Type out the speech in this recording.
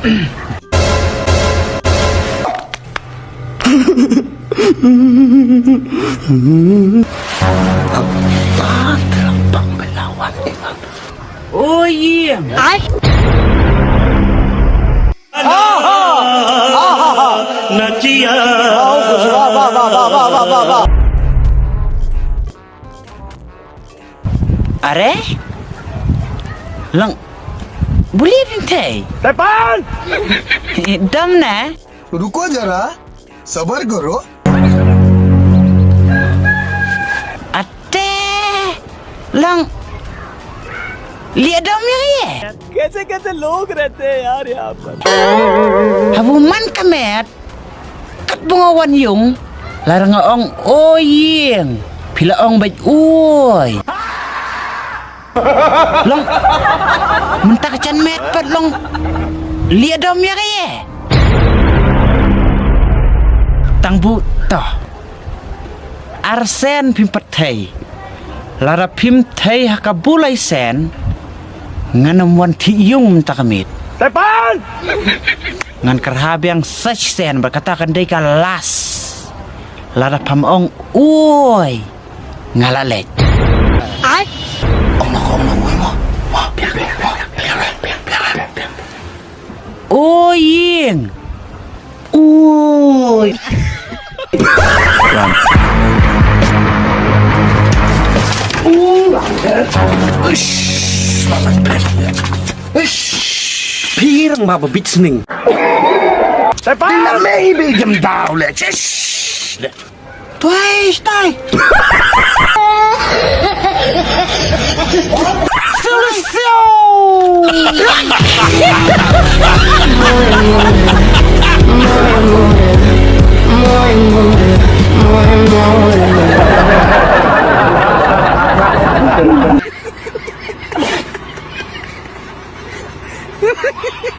Terlampang melawan Evan. Oh iya. Nacia. Are? Lang. Boleh bintai? Tepan! Dam na? रुको जरा सबर करो Ate. Lang. Lihat dam ya? कैसे कैसे लोग रहते हैं यार यहाँ पर Habuman kamet. Kat bungawan yung. Larang ong oying. Pila ong baj uy. Long. Mentah kacan mepet long. Lihat dam ya kaya? Tang buta. Arsen pimpet thai. Lara pim thai hakabulai sen. Nganam wan thi yung takamit. Tepan! Ngan kerhabiang sech sen berkatakan day kalas. Lara pamong uy. Ngalalek. Ai? Uying. Uy. Pirang mababit sning. Tepan! Maybe jam daw le. Tuai, stai. Solution.